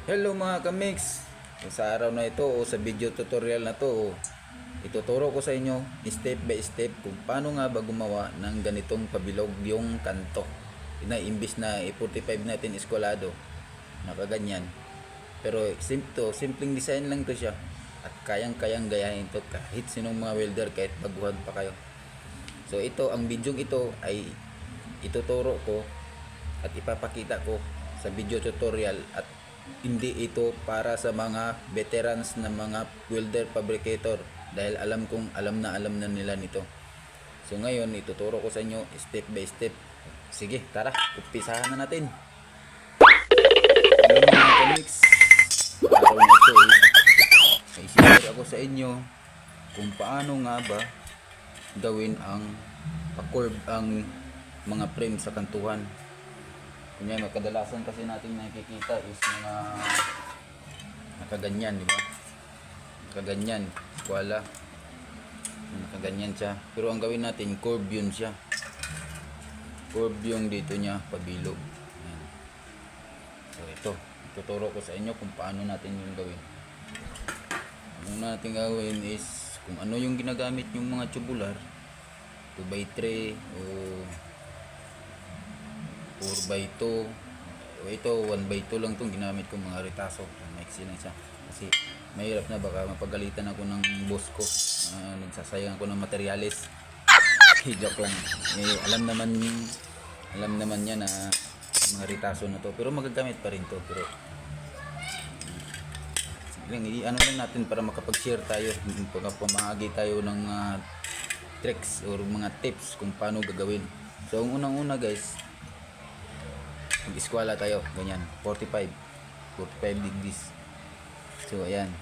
Hello mga kamix. Sa araw na ito o sa video tutorial na to, ituturo ko sa inyo step by step kung paano nga ba gumawa ng ganitong pabilog yung kanto. Imbis na 45 natin eskwalado, nakaganyan. Pero simpleng design lang to siya at kayang-kayang gayahin to kahit sinong mga welder, kahit baguhan pa kayo. So ito, ang video ito ay ituturo ko at ipapakita ko sa video tutorial, at hindi ito para sa mga veterans na mga welder fabricator, dahil alam kong alam na nila nito. So ngayon ituturo ko sa inyo step by step. Sige, tara, umpisahan na natin. Hello mga comics. Araw na ito ay share ako sa inyo kung paano nga ba gawin ang pa-curve ang mga frame sa kantuhan. Kunya, kadalasan kasi natin nakikita is mga nakaganyan, di ba? Nakaganyan, eskwala. Nakaganyan siya. Pero ang gawin natin, curve yun siya. Curve yung dito niya, pabilog. Ayan. So ito, tuturo ko sa inyo kung paano natin yung gawin. Ang natin gawin is kung ano yung ginagamit yung mga tubular, 2x3 o 4x2, o ito 1x2 lang itong ginamit kong mga retaso. Maiksi lang siya kasi mahirap na, baka mapagalitan ako ng boss ko. Nagsasayang ako ng materyales. Joke lang. Alam naman niya na mga retaso na to, pero magagamit pa rin to. Pero ano lang natin para makapag-share tayo, pamahagi tayo ng tricks or mga tips kung paano gagawin. So ang unang-una guys, mag-eskwala tayo, ganyan, 45 degrees. So ayan,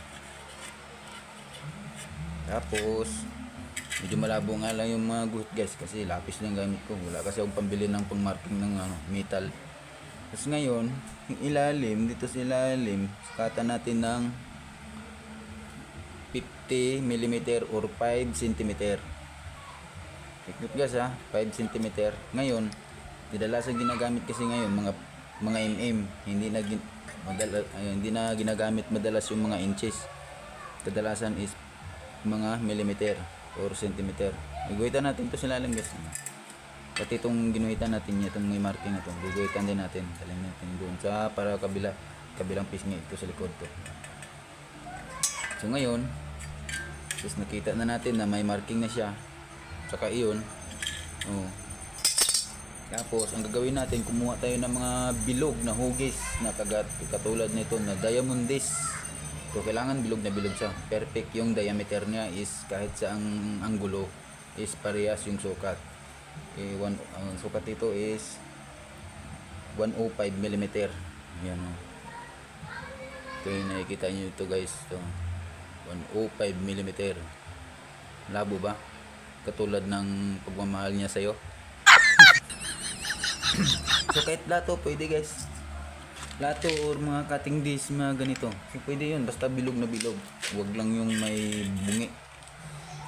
tapos medyo malabo nga lang yung mga guhit guys, kasi lapis lang gamit ko, wala kasi akong pambili ng pang-marking ng metal. Tapos ngayon, yung ilalim, dito sa ilalim, sukatan natin ng 50mm or 5 cm. Tikot guys ha, 5 cm. Ngayon, kadalasan ginagamit kasi ngayon mga mm, hindi na ginagamit madalas yung mga inches. Kadalasan is mga millimeter or centimeter. Guguhitan natin to sila lang guys. Pati itong ginuhitan natin niya, itong may marking na to, guguhitan din natin. Talin natin doon sa para kabilang pisngi ito sa likod to. So ngayon, just nakita na natin na may marking na siya. Saka iyon, tapos ang gagawin natin, kumuha tayo ng mga bilog na hugis na katulad nito na diamond disc. So kailangan bilog na bilog siya. Perfect yung diameter niya, is kahit sa ang anggulo is parehas yung sukat. Ang sukat dito is 105mm. Yan o. Ito yung nakikita nyo ito guys. Ito, 105mm. Labo ba? Katulad ng pagmamahal niya sa'yo. So kahit plato pwede guys, plato or mga cutting disc, mga ganito. So pwede yun, basta bilog na bilog, huwag lang yung may bungi.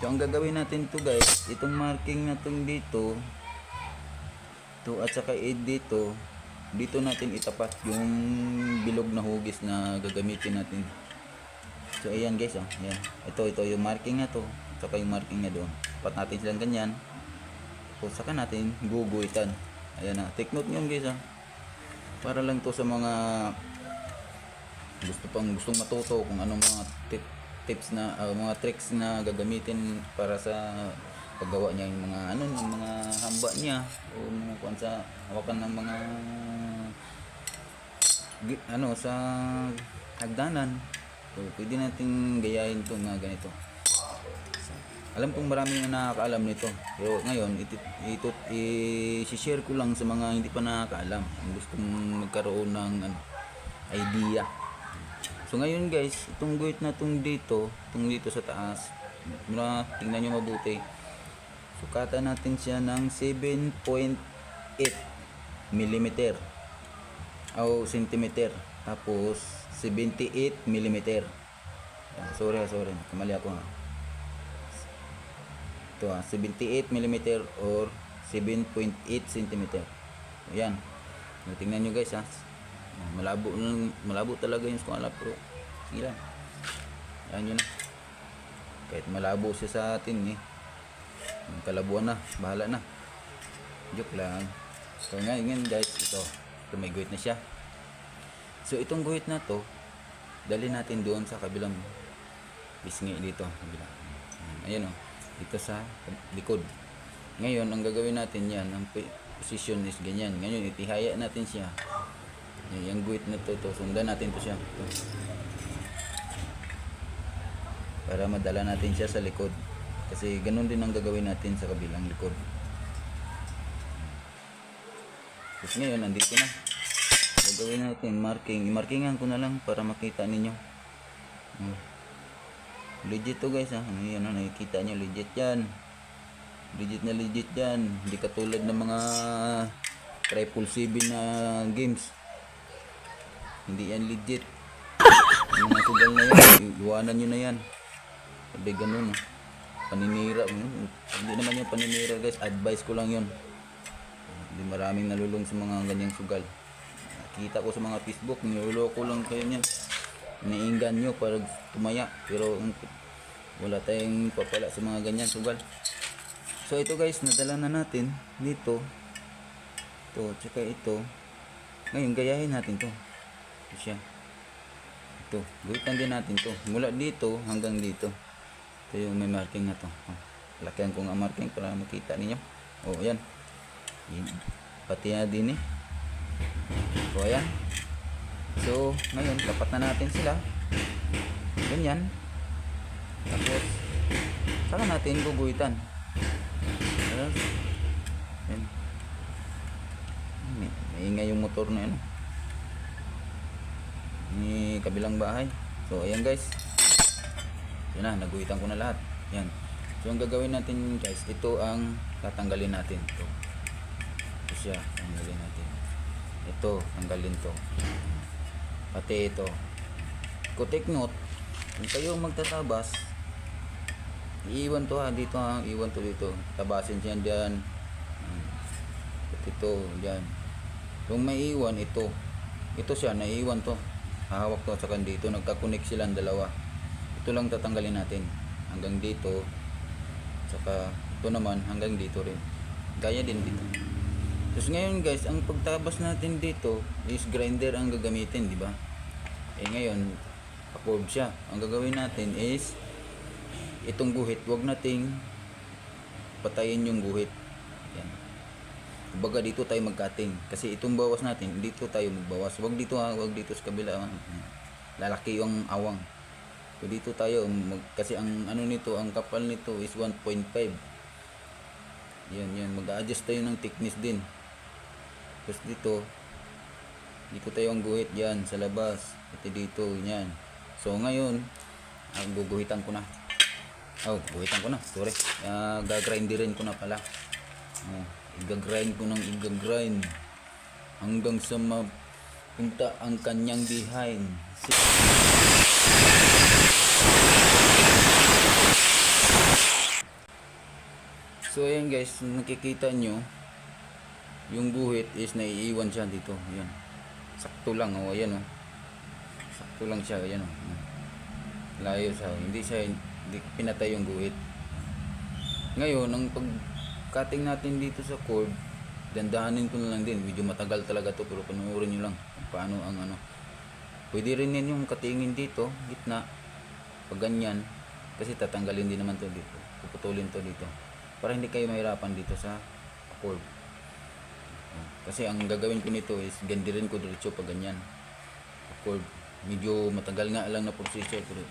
So ang gagawin natin to guys, itong marking na itong dito to, at saka dito natin itapat yung bilog na hugis na gagamitin natin. So ayan guys, ayan. Ito yung marking na to, saka yung marking na doon. Tapat natin silang ganyan. So saka natin guguhitan. Ayan na, take note nyo guys para lang to sa mga gustong matuto kung anong mga tips na mga tricks na gagamitin para sa paggawa niya, yung mga yung mga hamba niya o mga kuan sa hawakan ng mga sa hagdanan. So pwede nating gayahin to mga ganito. Alam kong marami na nakakaalam nito, pero ngayon i-share ko lang sa mga hindi pa nakakaalam, ang gustong magkaroon ng idea. So ngayon guys, itong guhit na itong dito sa taas, tingnan nyo mabuti. Sukatan natin siya ng 7.8mm o centimeter, tapos 78mm. Sorry, kamali ako ito 78mm or 7.8 cm. Ayan, tingnan nyo guys Malabo talaga yung skala, pero sige lang. Yan yun na. Kahit malabo siya sa atin eh. Yung kalabuan na, bahala na. Joke lang. So ngayon guys, ito may guhit na siya. So itong guhit na to, dali natin doon sa kabilang pisngi dito. Ayan o, dito sa likod. Ngayon, ang gagawin natin yan, ang position is ganyan. Ngayon, itihaya natin siya. Yung guhit na to, sundan natin to siya. Ito. Para madala natin siya sa likod. Kasi ganun din ang gagawin natin sa kabilang likod. Tapos ngayon, nandito na. Gagawin natin marking. I-markingan ko na lang para makita ninyo. Legit to guys ha. Ayan, nakikita nyo, legit yan. Legit na legit yan. Hindi katulad ng mga 777 na games. Hindi yan legit. Yung mga sugal na yan, iwanan nyo na yan. Sabi ganun ha. Paninira. Hindi naman yung paninira guys. Advice ko lang yun. Hindi maraming nalulung sa mga ganyang sugal. Nakita ko sa mga Facebook, niloloko lang kayo niyan. Iniinggan nyo para tumaya. Pero wala tayong papala sa mga ganyan sugal. So ito guys, nadala na natin dito. Ito, tsaka ito. Ngayon, gayahin natin to. Ito siya. Ito, guhitan din natin to. Mula dito hanggang dito. Ito yung may marking na to. Lakihan ko nga marking para makita ninyo. O, ayan. Pati na din eh. So ayan. So ngayon tapat na natin sila. Ganyan. Tapos saka natin guguhitan. Ayan. Maingay yung motor na yun. Ni kabilang bahay. So ayan guys. Yan na, naguhitan ko na lahat. Yan. So ang gagawin natin guys, ito ang tatanggalin natin. Ito. Ito siya, tanggalin natin. Ito, tanggalin to. Pati ito. Kung take note, kung kayo magtatabas, iiwan to ha, dito ha, iiwan to dito. Tabasin siya dyan. Pati ito, dyan. Kung may iwan, ito. Ito siya, naiiwan to. Hahawak to sa kan dito, nagkakunik silang dalawa. Ito lang tatanggalin natin. Hanggang dito. Saka, ito naman, hanggang dito rin. Gaya din dito. Tapos ngayon guys, ang pagtabas natin dito is grinder ang gagamitin, di ba? Eh ngayon, pa-curve siya. Ang gagawin natin is itong guhit, wag nating patayin yung guhit. Yan. Kumbaga dito tayo mag-cutting kasi itong bawas natin, dito tayo magbawas. Wag dito ha, wag dito sa kabila. Lalaki yung awang. So dito tayo kasi ang ano nito, ang kapal nito is 1.5. Yan, mag-adjust tayo ng thickness din. Tapos dito tayo ang guhit yan sa labas. Pati dito, yan. So ngayon, guguhitan ko na. Guhitan ko na. Sorry. Gagrinderin ko na pala. Igagrind ko ng igagrind. Hanggang sa mapunta ang kanyang behind. So ayan guys, nakikita nyo yung guhit is naiiwan siya dito. Ayan. Sakto lang ayan sakto lang siya, ayan layo siya, hindi pinatay yung guhit. Ngayon, ang pag-cutting natin dito sa curve, dandahanin ko na lang din. Medyo matagal talaga to, pero panoorin nyo lang paano ang pwede rin yan yung katingin dito, gitna, pag ganyan, kasi tatanggalin din naman to dito, puputulin to dito para hindi kayo mahirapan dito sa curve. Kasi ang gagawin ko nito is gandirin ko diretso pag ganyan curve. Medyo matagal nga lang na proseso pero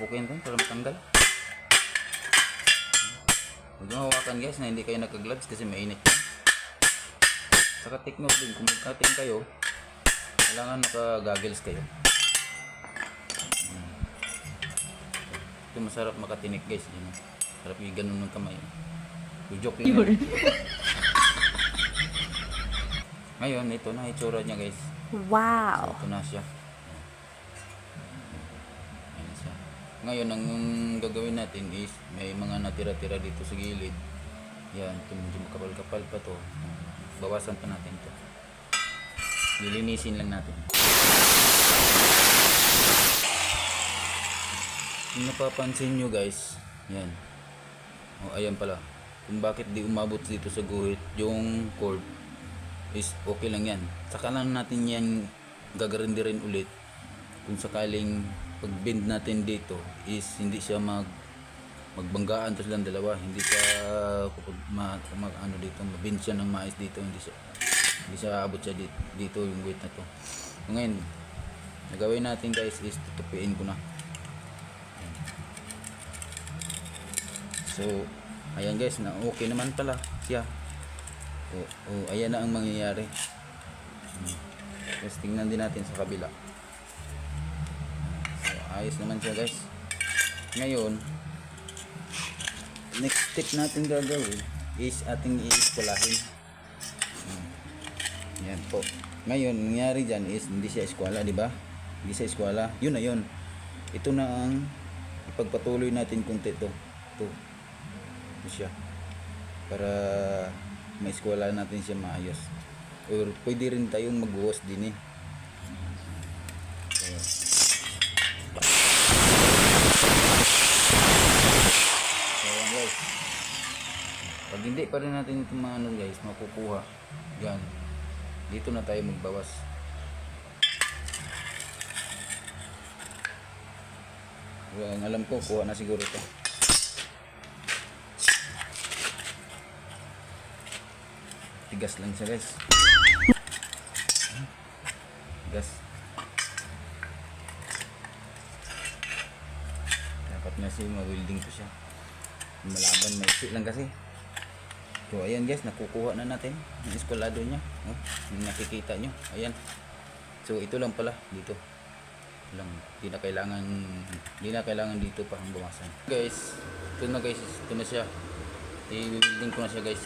Okay na para matanggal. Huwag nyo hawakan guys na hindi kayo nagka-gloves kasi mainit yan. Saka take note din, kung mag-cutting kayo, kailangan naka-goggles kayo. Ito masarap makatinik guys. Yan. Sarap yung ganun ng kamay. Joke lang yan. Ngayon, ito na itsura niya guys. Wow! So, ito na siya. Ayan siya. Ngayon, ang gagawin natin is may mga natira-tira dito sa gilid. Yan, ito medyo makapal-kapal pa to. Bawasan pa natin to. Lilinisin lang natin. Kung napapansin nyo guys, yan. O, ayan pala. Kung bakit di umabot dito sa guhit, yung cord is okay lang yan. Saka lang natin yan gagarindirin ulit kung sakaling pag bend natin dito is hindi siya magbanggaan to silang dalawa, hindi siya ano dito, mabend siya ng mais dito, hindi siya abot siya dito yung weight na to. So, ngayon nagawin natin guys is tutupiin ko na. So ayan guys, na okay naman pala siya. Ayan na ang mangyayari. Tapos tingnan din natin sa kabila. So ayos naman siya guys. Ngayon, next step natin gagawin is ating i-eskwalahin. Yan po. Ngayon, nangyari dyan is hindi siya eskwala, di ba? Hindi siya eskwala. Yun na yun. Ito na ang ipagpatuloy natin kunti to. Ito siya. Para ma-eskwala natin siya maayos. Or pwede rin tayong mag-wash din eh. So guys, pag hindi pa rin natin itong mga ano guys makukuha, yan, dito na tayo magbawas. Ang alam ko kuha na siguro ito. Tigas lang siya guys. Tigas. Dapat na siya ma-welding ko siya. Malaban, maiksi lang kasi. So ayan guys, nakukuha na natin yung eskwalado niya. Yung nakikita nyo. Ayan. So ito lang pala dito. Lang, hindi na kailangan dito pa ang bumasan. Guys, ito na guys, ito na siya. I-welding ko na siya guys.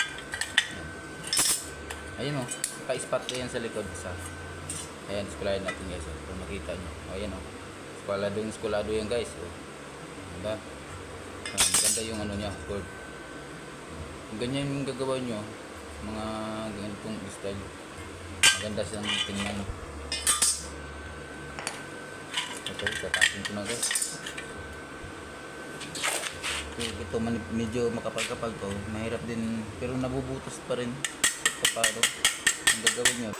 Ayan o, naka-spot yan sa likod sa. Ayan, eskwalahin natin guys. Kung makita nyo. Ayan o, eskwalado yan guys. Diba? Maganda yung ano niya, cord. Kung ganyan yung gagawa nyo, mga ganitong style, maganda siyang tingnan. Ito, tatakin ko na guys. Ito medyo makapal-kapal to, mahirap din, pero nabubutas pa rin. Paano ang gagawin nyo?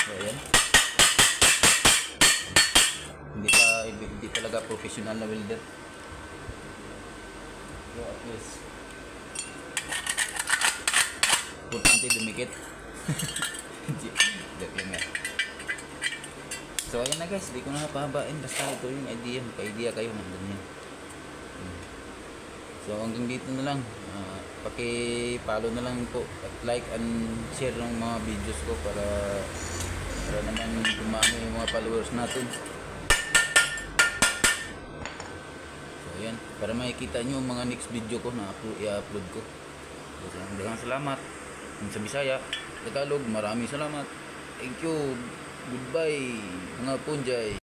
So ayan, hindi talaga professional na welder. So at least importante dumikit. So ayan na guys, di ko na napahabain, basta ito yung idea, magka-idea kayo ng ganyan. So hanggang dito na lang, paki-follow na lang po at like and share ng mga videos ko para naman dumami yung mga followers natin. So ayan, para makikita nyo yung mga next video ko na i-upload ko. So maraming salamat. Kung sa Bisaya, Tagalog, maraming salamat. Thank you. Goodbye mga punjay.